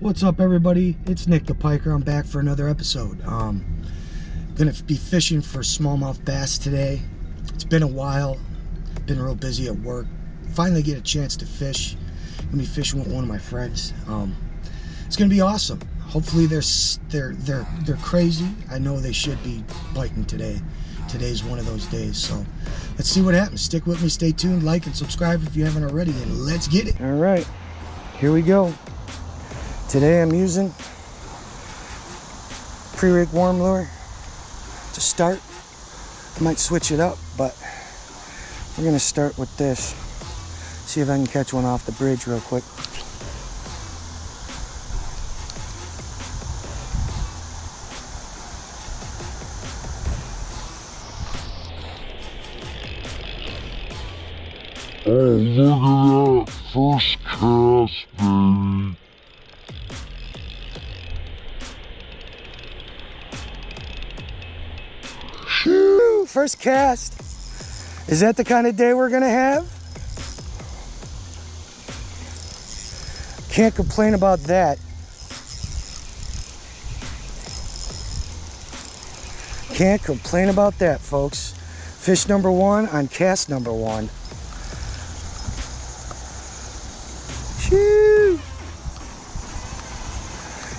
What's up, everybody? It's Nick the Piker. I'm back for another episode. Gonna be fishing for smallmouth bass today. It's been a while. Been real busy at work. Finally get a chance to fish. Gonna be fishing with one of my friends. It's gonna be awesome. Hopefully they're crazy. I know they should be biting today. Today's one of those days. So let's see what happens. Stick with me. Stay tuned. Like and subscribe if you haven't already. And let's get it. All right, here we go. Today I'm using pre-rig worm lure to start. I might switch it up, but we're gonna start with this. See if I can catch one off the bridge real quick. Oh, look at that first cast, baby. Whew, first cast. Is that the kind of day we're gonna have? Can't complain about that. Can't complain about that, folks. Fish number one on cast number one. Shoo!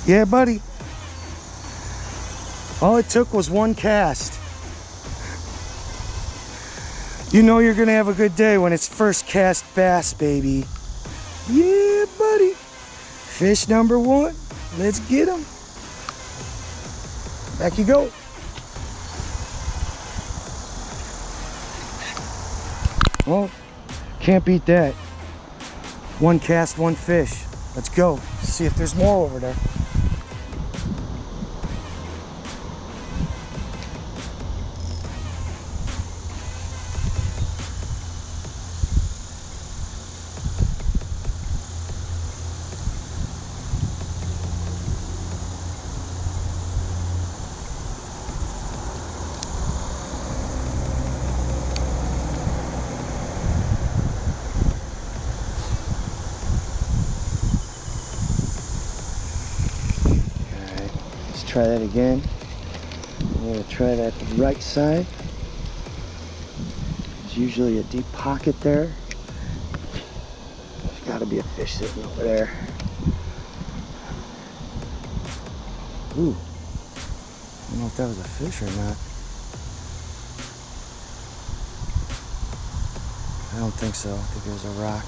Yeah, buddy. All it took was one cast. You know you're gonna have a good day when it's first cast bass, baby. Yeah, buddy. Fish number one. Let's get him. Back you go. Well, can't beat that. One cast, one fish. Let's go. See if there's more over there. Try that again. I'm going to try that right side. There's usually a deep pocket there. There's got to be a fish sitting over there. Ooh. I don't know if that was a fish or not. I don't think so. I think it was a rock.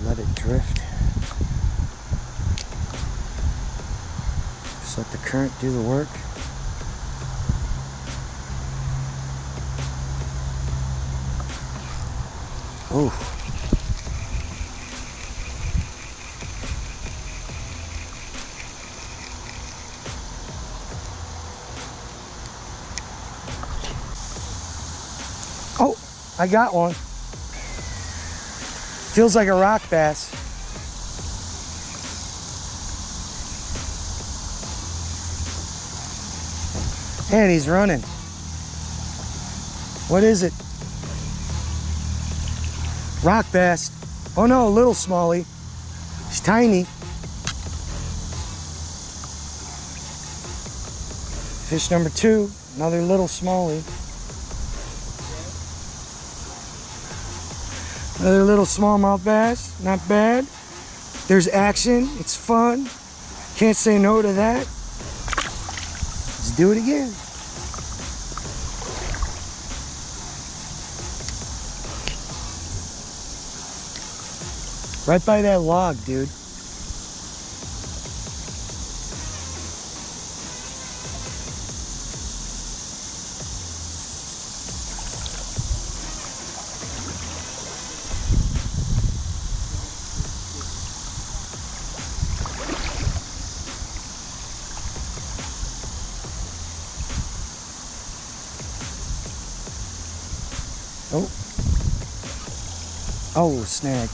Let it drift. Just let the current do the work. Oh. Oh, I got one. Feels like a rock bass. And he's running. What is it? Rock bass. Oh no, a little smallie. He's tiny. Fish number two, another little smallie. Another little smallmouth bass, not bad. There's action, it's fun. Can't say no to that. Let's do it again. Right by that log, dude. Oh. Oh, snag.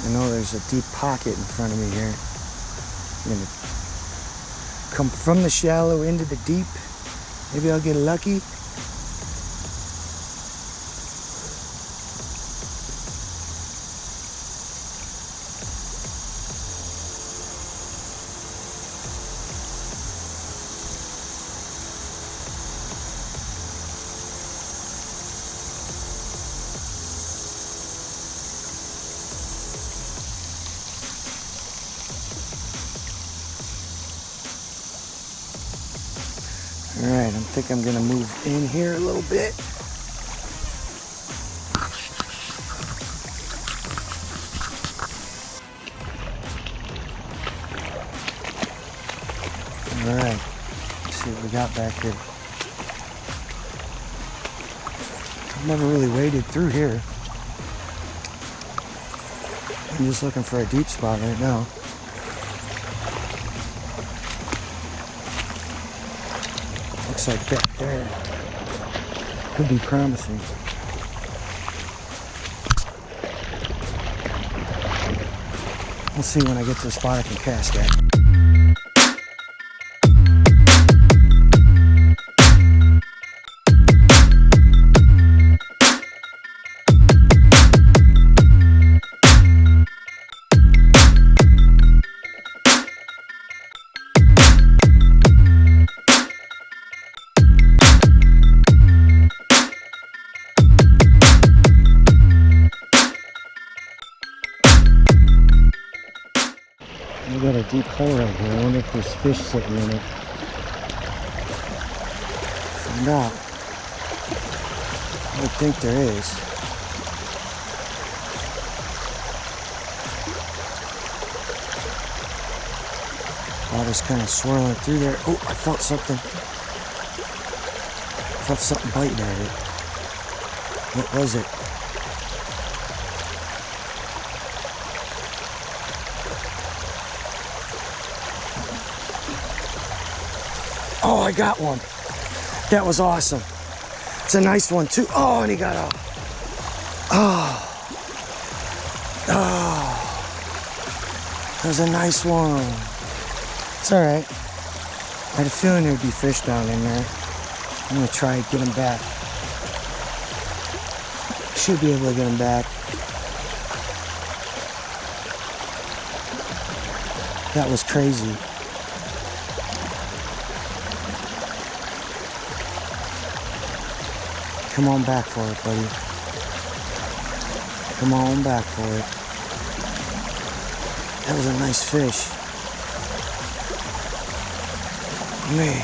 I know there's a deep pocket in front of me here. I'm gonna come from the shallow into the deep. Maybe I'll get lucky. All right, I think I'm gonna move in here a little bit. All right, let's see what we got back here. I've never really waded through here. I'm just looking for a deep spot right now. Looks like back there could be promising. We'll see when I get to a spot I can cast at. We got a deep hole right here. I wonder if there's fish sitting in it. Find out. I would think there is. Water's kind of swirling through there. Oh, I felt something. I felt something biting at it. What was it? Oh, I got one. That was awesome. It's a nice one too. Oh, and he got off. Oh. Oh. That was a nice one. It's all right. I had a feeling there'd be fish down in there. I'm gonna try to get him back. Should be able to get him back. That was crazy. Come on back for it, buddy. Come on back for it. That was a nice fish. Man.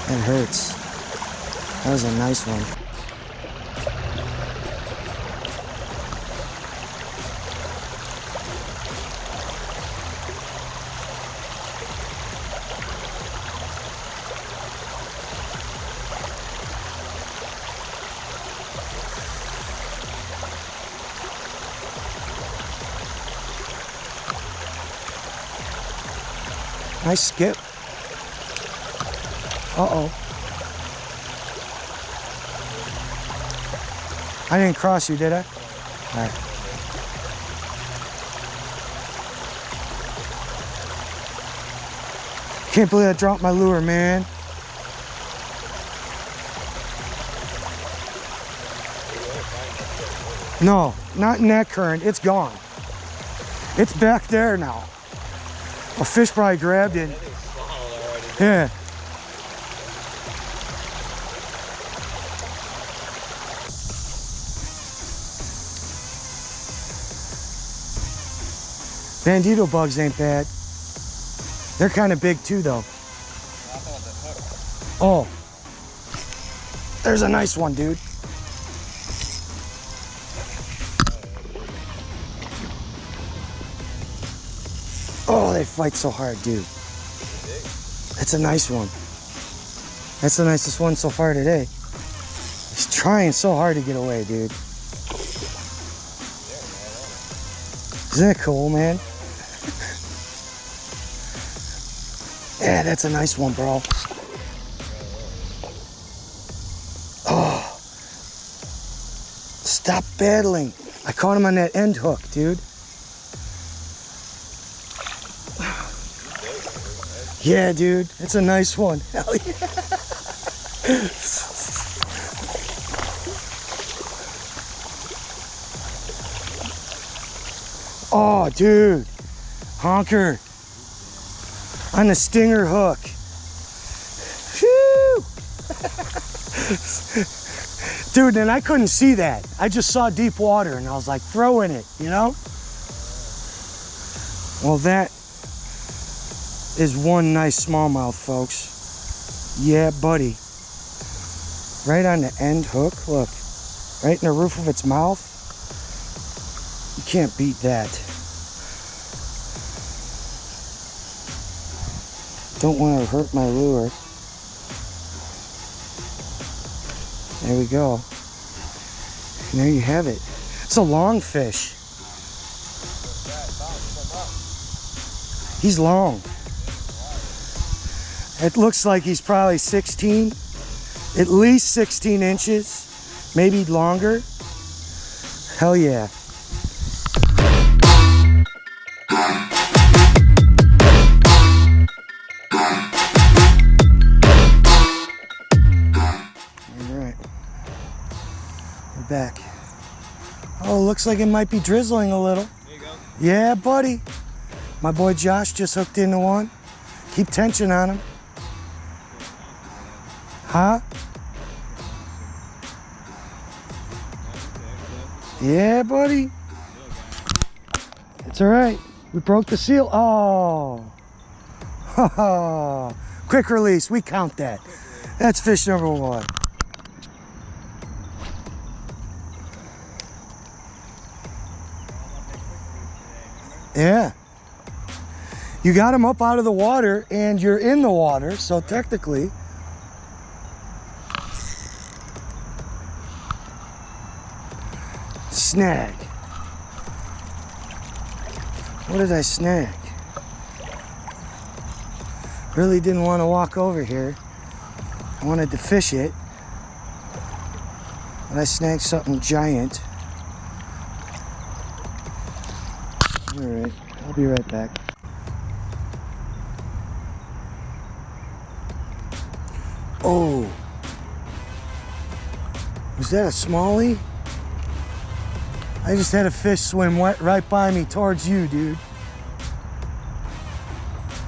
That hurts. That was a nice one. Nice skip. Uh-oh. I didn't cross you, did I? All right. Can't believe I dropped my lure, man. No, not in that current. It's gone. It's back there now. A fish probably grabbed it. Yeah. Bandito bugs ain't bad. They're kind of big too, though. Oh. There's a nice one, dude. Oh, they fight so hard, dude. That's a nice one. That's the nicest one so far today. He's trying so hard to get away, dude. Isn't that cool, man? Yeah, that's a nice one, bro. Oh. Stop battling. I caught him on that end hook, dude. Yeah, dude. It's a nice one. Hell yeah. Oh, dude. Honker. On the stinger hook. Phew. Dude, and I couldn't see that. I just saw deep water and I was like, throw in it, you know? Well, that is one nice smallmouth, folks. Yeah, buddy. Right on the end hook, look. Right in the roof of its mouth. You can't beat that. Don't want to hurt my lure. There we go. And there you have it. It's a long fish. He's long. It looks like he's probably 16, at least 16 inches, maybe longer. Hell yeah. Back. Oh, looks like it might be drizzling a little. There you go. Yeah, buddy. My boy Josh just hooked into one. Keep tension on him. Huh? Yeah, buddy. It's all right. We broke the seal. Oh. Quick release. We count that. That's fish number one. Yeah. You got him up out of the water and you're in the water, so technically. Snag. What did I snag? Really didn't want to walk over here. I wanted to fish it. But I snagged something giant. All right, I'll be right back. Oh, was that a smallie? I just had a fish swim right by me towards you, dude.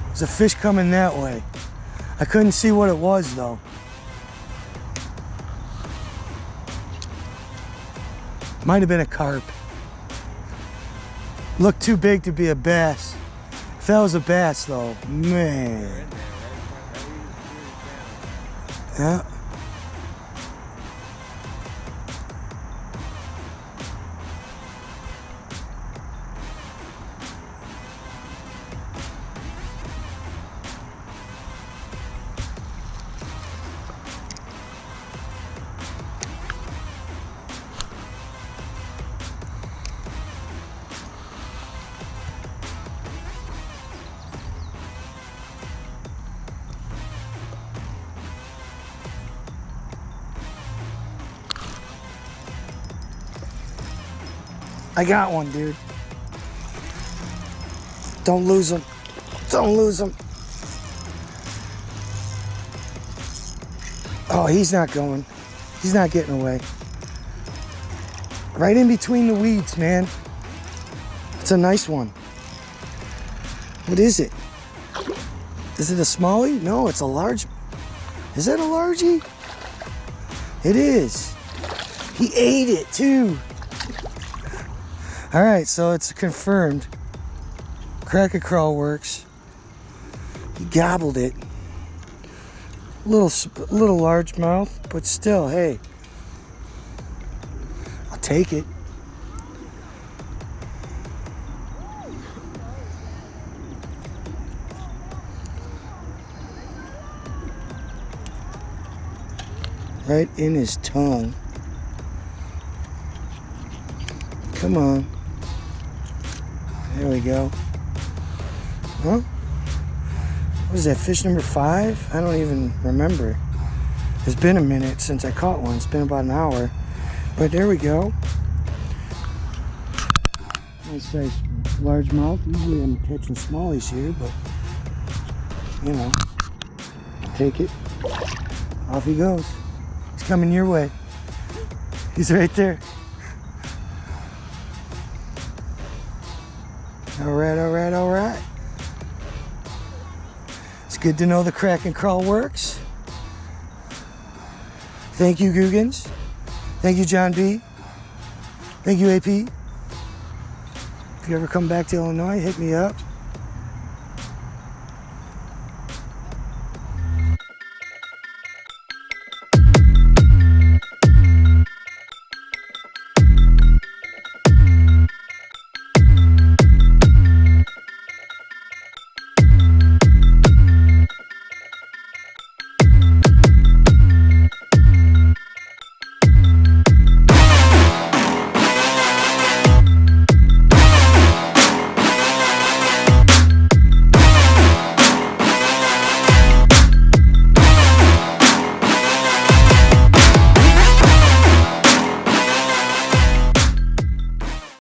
There's a fish coming that way. I couldn't see what it was though. Might have been a carp. Looked too big to be a bass. If that was a bass though, man. Yeah. I got one, dude. Don't lose him. Don't lose him. Oh, he's not going. He's not getting away. Right in between the weeds, man. It's a nice one. What is it? Is it a smallie? No, it's a large. Is that a largie? It is. He ate it too. All right, so it's confirmed. Crack a crawl works. He gobbled it. Little largemouth, but still, hey, I'll take it. Right in his tongue. Come on. There we go. Huh? What is that, fish number 5? I don't even remember. It's been a minute since I caught one. It's been about an hour. But there we go. Nice size largemouth. Usually I'm catching smallies here, but you know, take it. Off he goes. He's coming your way. He's right there. All right, all right, all right. It's good to know the crack and crawl works. Thank you, Googans. Thank you, John B. Thank you, AP. If you ever come back to Illinois, hit me up.